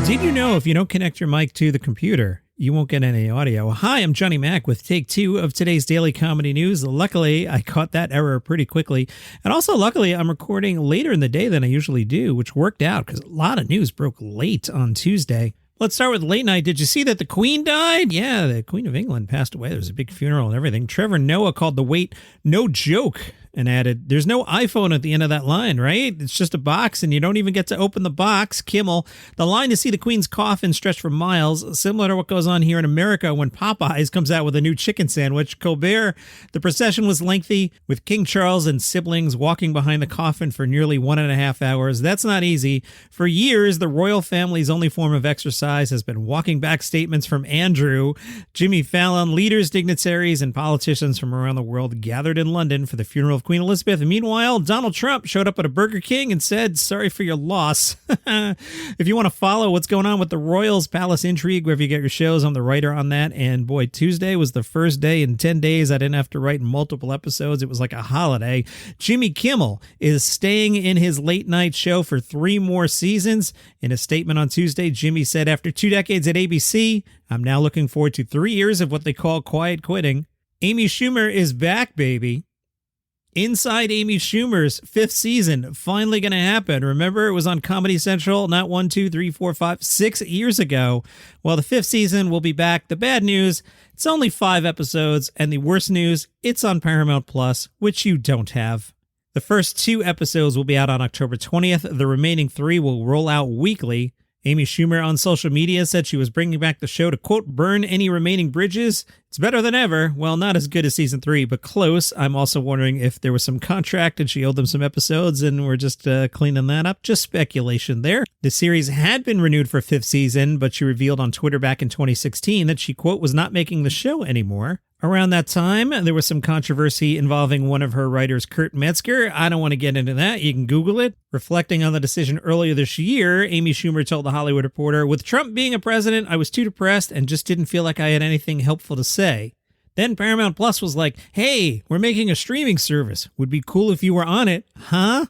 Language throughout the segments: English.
Did you know if you don't connect your mic to the computer, you won't get any audio? Hi, I'm Johnny Mac with Take 2 of today's Daily Comedy News. Luckily, I caught that error pretty quickly. And also, luckily, I'm recording later in the day than I usually do, which worked out because a lot of news broke late on Tuesday. Let's start with late night. Did you see that the Queen died? Yeah, the Queen of England passed away. There was a big funeral and everything. Trevor Noah called the wait no joke and added, "There's no iPhone at the end of that line, right? It's just a box and you don't even get to open the box." Kimmel, the line to see the Queen's coffin stretched for miles, similar to what goes on here in America when Popeyes comes out with a new chicken sandwich. Colbert, the procession was lengthy, with King Charles and siblings walking behind the coffin for nearly 1.5 hours. That's not easy. For years, the royal family's only form of exercise has been walking back statements from Andrew. Jimmy Fallon, leaders, dignitaries, and politicians from around the world gathered in London for the funeral of Queen Elizabeth. Meanwhile, Donald Trump showed up at a Burger King and said, "Sorry for your loss." If you want to follow what's going on with the Royals Palace intrigue, wherever you get your shows, I'm the writer on that. And boy, Tuesday was the first day in 10 days I didn't have to write multiple episodes. It was like a holiday. Jimmy Kimmel is staying in his late night show for 3 more seasons. In a statement on Tuesday, Jimmy said, "After 2 decades at ABC, I'm now looking forward to 3 years of what they call quiet quitting." Amy Schumer is back, baby. Inside Amy Schumer's 5th season, finally going to happen. Remember, it was on Comedy Central not 1, 2, 3, 4, 5, 6 years ago. Well, the 5th season will be back. The bad news, it's only 5 episodes. And the worst news, it's on Paramount Plus, which you don't have. The first 2 episodes will be out on October 20th. The remaining 3 will roll out weekly. Amy Schumer on social media said she was bringing back the show to, quote, burn any remaining bridges. It's better than ever. Well, not as good as season 3, but close. I'm also wondering if there was some contract and she owed them some episodes and we're just cleaning that up. Just speculation there. The series had been renewed for 5th season, but she revealed on Twitter back in 2016 that she, quote, was not making the show anymore. Around that time, there was some controversy involving one of her writers, Kurt Metzger. I don't want to get into that. You can Google it. Reflecting on the decision earlier this year, Amy Schumer told The Hollywood Reporter, "With Trump being a president, I was too depressed and just didn't feel like I had anything helpful to say." Then Paramount Plus was like, "Hey, we're making a streaming service. Would be cool if you were on it, huh?"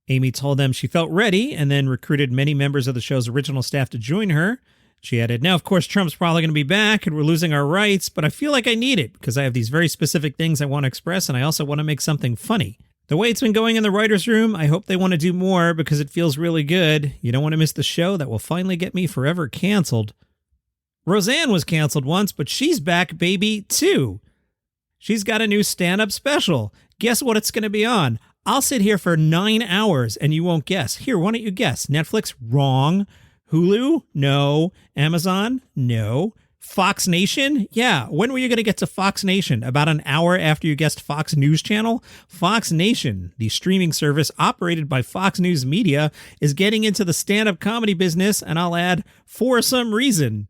Amy told them she felt ready and then recruited many members of the show's original staff to join her. She added, "Now, of course, Trump's probably going to be back and we're losing our rights, but I feel like I need it because I have these very specific things I want to express and I also want to make something funny. The way it's been going in the writer's room, I hope they want to do more because it feels really good. You don't want to miss the show that will finally get me forever canceled." Roseanne was canceled once, but she's back, baby, too. She's got a new stand-up special. Guess what it's going to be on? I'll sit here for 9 hours and you won't guess. Here, why don't you guess? Netflix? Wrong. Hulu? No. Amazon? No. Fox Nation? Yeah. When were you going to get to Fox Nation? About an hour after you guessed Fox News Channel? Fox Nation, the streaming service operated by Fox News Media, is getting into the stand-up comedy business, and I'll add, for some reason.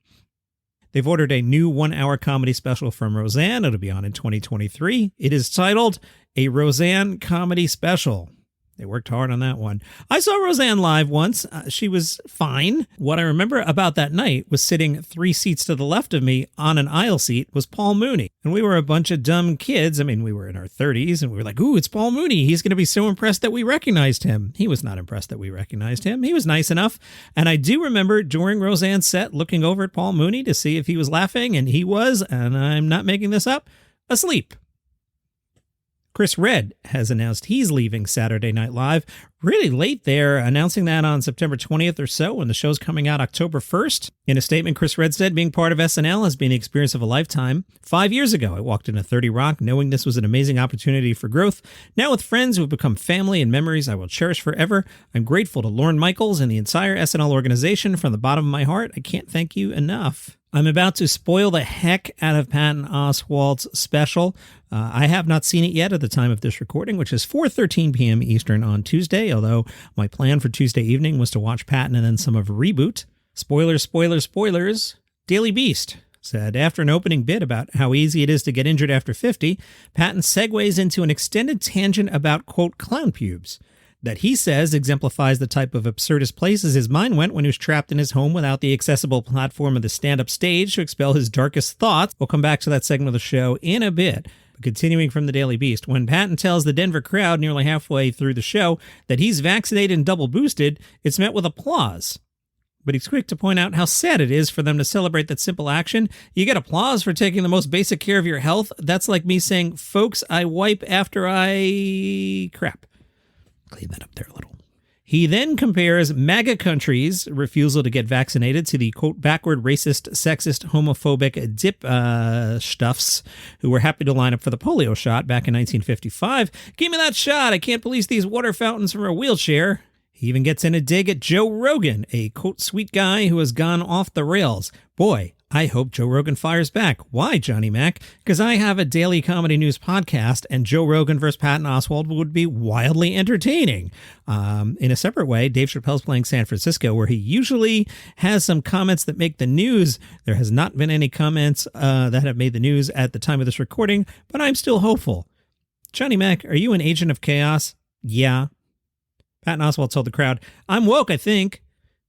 They've ordered a new 1-hour comedy special from Roseanne. It'll be on in 2023. It is titled A Roseanne Comedy Special. They worked hard on that one. I saw Roseanne live once. She was fine. What I remember about that night was sitting 3 seats to the left of me on an aisle seat was Paul Mooney. And we were a bunch of dumb kids. I mean, we were in our 30s and we were like, "Ooh, it's Paul Mooney. He's going to be so impressed that we recognized him." He was not impressed that we recognized him. He was nice enough. And I do remember during Roseanne's set looking over at Paul Mooney to see if he was laughing. And he was, and I'm not making this up, asleep. Chris Redd has announced he's leaving Saturday Night Live really late there, announcing that on September 20th or so when the show's coming out October 1st. In a statement, Chris Redd said, "Being part of SNL has been the experience of a lifetime. 5 years ago, I walked into 30 Rock knowing this was an amazing opportunity for growth. Now with friends who have become family and memories I will cherish forever, I'm grateful to Lorne Michaels and the entire SNL organization from the bottom of my heart. I can't thank you enough." I'm about to spoil the heck out of Patton Oswalt's special. I have not seen it yet at the time of this recording, which is 4:13 p.m. Eastern on Tuesday, although my plan for Tuesday evening was to watch Patton and then some of Reboot. Spoilers, spoilers, spoilers. Daily Beast said, after an opening bit about how easy it is to get injured after 50, Patton segues into an extended tangent about, quote, clown pubes, that he says exemplifies the type of absurdist places his mind went when he was trapped in his home without the accessible platform of the stand-up stage to expel his darkest thoughts. We'll come back to that segment of the show in a bit. But continuing from the Daily Beast, when Patton tells the Denver crowd nearly halfway through the show that he's vaccinated and double boosted, it's met with applause. But he's quick to point out how sad it is for them to celebrate that simple action. You get applause for taking the most basic care of your health. That's like me saying, folks, I wipe after I crap. Clean that up there a little. He then compares MAGA countries' refusal to get vaccinated to the, quote, backward, racist, sexist, homophobic dip stuffs who were happy to line up for the polio shot back in 1955. Give me that shot. I can't police these water fountains from a wheelchair. He even gets in a dig at Joe Rogan, a, quote, sweet guy who has gone off the rails. Boy, I hope Joe Rogan fires back. Why, Johnny Mac? Because I have a daily comedy news podcast, and Joe Rogan versus Patton Oswalt would be wildly entertaining. In a separate way, Dave Chappelle's playing San Francisco, where he usually has some comments that make the news. There has not been any comments that have made the news at the time of this recording, but I'm still hopeful. Johnny Mac, are you an agent of chaos? Yeah. Patton Oswalt told the crowd, I'm woke, I think.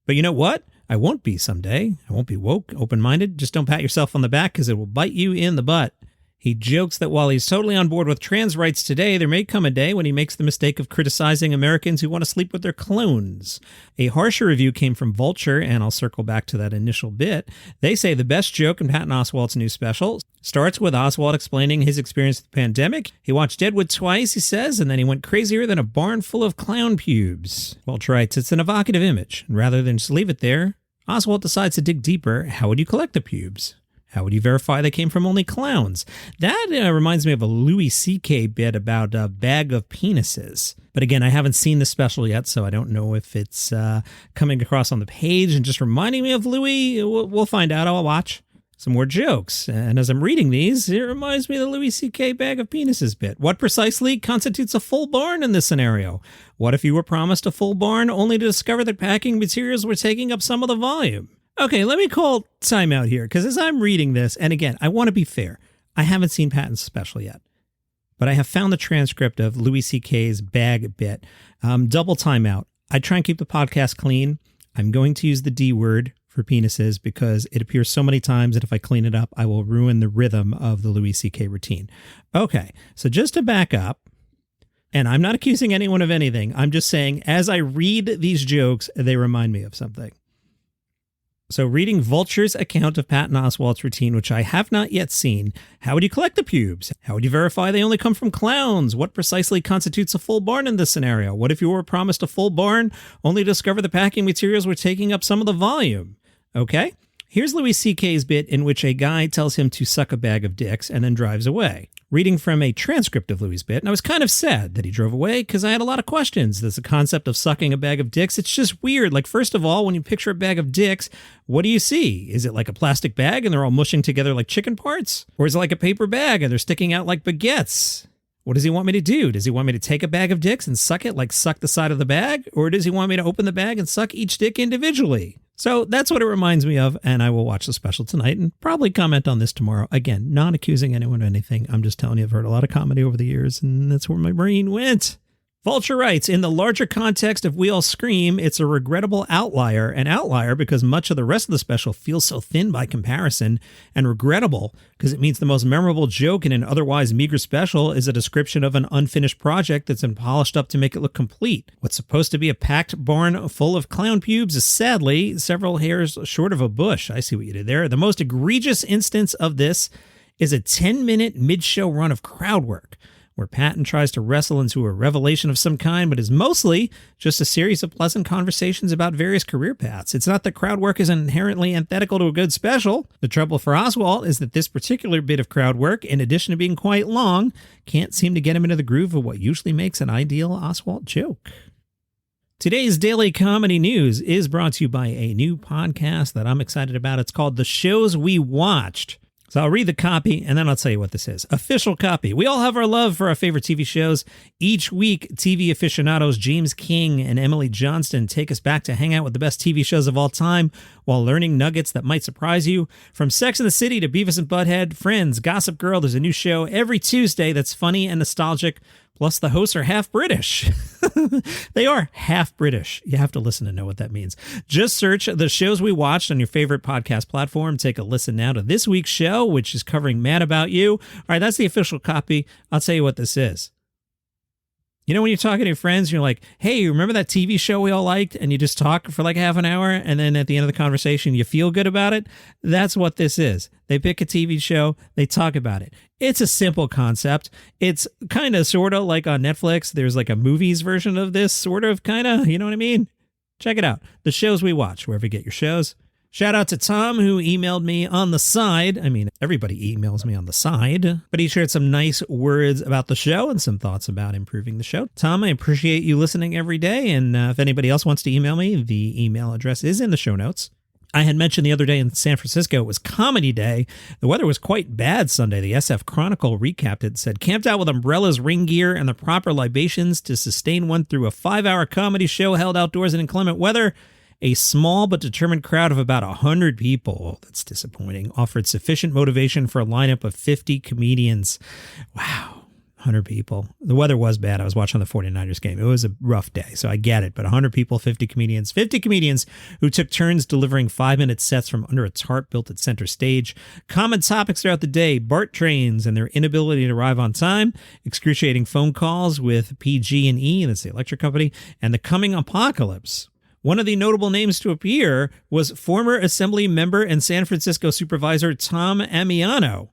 But you know what? I won't be someday. I won't be woke, open-minded. Just don't pat yourself on the back because it will bite you in the butt. He jokes that while he's totally on board with trans rights today, there may come a day when he makes the mistake of criticizing Americans who want to sleep with their clones. A harsher review came from Vulture, and I'll circle back to that initial bit. They say the best joke in Patton Oswalt's new special starts with Oswalt explaining his experience with the pandemic. He watched Deadwood twice, he says, and then he went crazier than a barn full of clown pubes. Vulture writes, it's an evocative image, and rather than just leave it there, Oswalt decides to dig deeper. How would you collect the pubes? How would you verify they came from only clowns? That reminds me of a Louis C.K. bit about a bag of penises. But again, I haven't seen the special yet, so I don't know if it's coming across on the page and just reminding me of Louis. We'll find out. I'll watch some more jokes. And as I'm reading these, it reminds me of the Louis C.K. bag of penises bit. What precisely constitutes a full barn in this scenario? What if you were promised a full barn only to discover that packing materials were taking up some of the volume? Okay, let me call timeout here, because as I'm reading this, and again, I want to be fair, I haven't seen Patton's special yet, but I have found the transcript of Louis C.K.'s bag bit. Double timeout. I try and keep the podcast clean. I'm going to use the D word for penises because it appears so many times that if I clean it up, I will ruin the rhythm of the Louis C.K. routine. Okay, so just to back up, and I'm not accusing anyone of anything, I'm just saying as I read these jokes, they remind me of something. So reading Vulture's account of Patton Oswalt's routine, which I have not yet seen, how would you collect the pubes? How would you verify they only come from clowns? What precisely constitutes a full barn in this scenario? What if you were promised a full barn, only to discover the packing materials were taking up some of the volume? Okay, here's Louis C.K.'s bit in which a guy tells him to suck a bag of dicks and then drives away. Reading from a transcript of Louis' bit, and I was kind of sad that he drove away because I had a lot of questions. There's the concept of sucking a bag of dicks. It's just weird. Like, first of all, when you picture a bag of dicks, what do you see? Is it like a plastic bag and they're all mushing together like chicken parts? Or is it like a paper bag and they're sticking out like baguettes? What does he want me to do? Does he want me to take a bag of dicks and suck it, like suck the side of the bag? Or does he want me to open the bag and suck each dick individually? So that's what it reminds me of, and I will watch the special tonight and probably comment on this tomorrow. Again, not accusing anyone of anything. I'm just telling you I've heard a lot of comedy over the years, and that's where my brain went. Vulture writes, in the larger context of We All Scream, it's a regrettable outlier. An outlier because much of the rest of the special feels so thin by comparison, and regrettable because it means the most memorable joke in an otherwise meager special is a description of an unfinished project that's been polished up to make it look complete. What's supposed to be a packed barn full of clown pubes is sadly several hairs short of a bush. I see what you did there. The most egregious instance of this is a 10-minute mid-show run of crowd work, where Patton tries to wrestle into a revelation of some kind, but is mostly just a series of pleasant conversations about various career paths. It's not that crowd work is inherently antithetical to a good special. The trouble for Oswalt is that this particular bit of crowd work, in addition to being quite long, can't seem to get him into the groove of what usually makes an ideal Oswalt joke. Today's Daily Comedy News is brought to you by a new podcast that I'm excited about. It's called The Shows We Watched. So I'll read the copy, and then I'll tell you what this is. Official copy. We all have our love for our favorite TV shows. Each week, TV aficionados James King and Emily Johnston take us back to hang out with the best TV shows of all time while learning nuggets that might surprise you. From Sex and the City to Beavis and Butthead, Friends, Gossip Girl, there's a new show every Tuesday that's funny and nostalgic. Plus, the hosts are half British. They are half British. You have to listen to know what that means. Just search The Shows We Watched on your favorite podcast platform. Take a listen now to this week's show, which is covering Mad About You. All right, that's the official copy. I'll tell you what this is. You know, when you're talking to your friends, you're like, hey, remember that TV show we all liked? And you just talk for like half an hour. And then at the end of the conversation, you feel good about it. That's what this is. They pick a TV show. They talk about it. It's a simple concept. It's kind of sort of like on Netflix. There's like a movies version of this sort of kind of, you know what I mean? Check it out. The shows we watch, wherever you get your shows. Shout out to Tom, who emailed me on the side. I mean, everybody emails me on the side, but he shared some nice words about the show and some thoughts about improving the show. Tom, I appreciate you listening every day. And if anybody else wants to email me, the email address is in the show notes. I had mentioned the other day in San Francisco, it was Comedy Day. The weather was quite bad Sunday. The SF Chronicle recapped it, said, camped out with umbrellas, ring gear, and the proper libations to sustain one through a 5-hour comedy show held outdoors in inclement weather. A small but determined crowd of about 100 people, that's disappointing, offered sufficient motivation for a lineup of 50 comedians. Wow, 100 people. The weather was bad. I was watching the 49ers game. It was a rough day, so I get it. But 100 people, 50 comedians. 50 comedians who took turns delivering 5-minute sets from under a tarp built at center stage. Common topics throughout the day: BART trains and their inability to arrive on time, excruciating phone calls with PG&E, that's the electric company, and the coming apocalypse. One of the notable names to appear was former Assembly member and San Francisco supervisor Tom Amiano.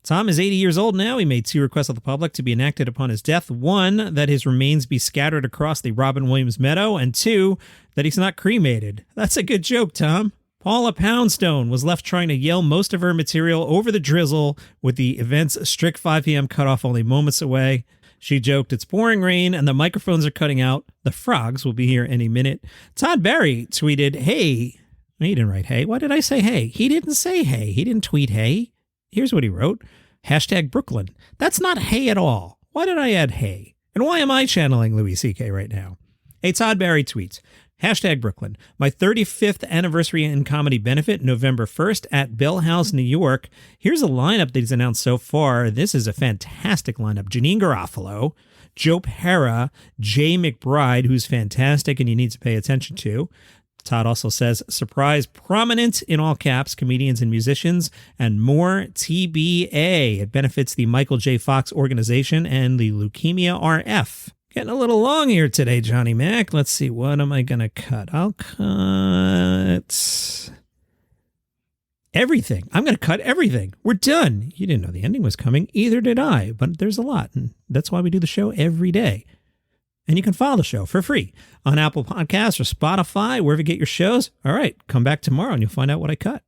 Tom is 80 years old now. He made 2 requests of the public to be enacted upon his death. 1, that his remains be scattered across the Robin Williams meadow, and 2, that he's not cremated. That's a good joke, Tom. Paula Poundstone was left trying to yell most of her material over the drizzle with the event's strict 5 p.m. cutoff only moments away. She joked, it's pouring rain and the microphones are cutting out. The frogs will be here any minute. Todd Barry tweeted, hey. He didn't write hey. Why did I say hey? He didn't say hey. He didn't tweet hey. Here's what he wrote. Hashtag Brooklyn. That's not hey at all. Why did I add hey? And why am I channeling Louis C.K. right now? Hey, Todd Barry tweets. Hashtag Brooklyn. My 35th anniversary in comedy benefit, November 1st at Bell House, New York. Here's a lineup that he's announced so far. This is a fantastic lineup. Janine Garofalo, Joe Pera, Jay McBride, who's fantastic and you need to pay attention to. Todd also says, surprise, prominent, in all caps, comedians and musicians, and more TBA. It benefits the Michael J. Fox organization and the Leukemia RF. Getting a little long here today, Johnny Mac. Let's see, what am I going to cut? I'll cut everything. I'm going to cut everything. We're done. You didn't know the ending was coming. Either did I, but there's a lot. And that's why we do the show every day. And you can follow the show for free on Apple Podcasts or Spotify, wherever you get your shows. All right, come back tomorrow and you'll find out what I cut.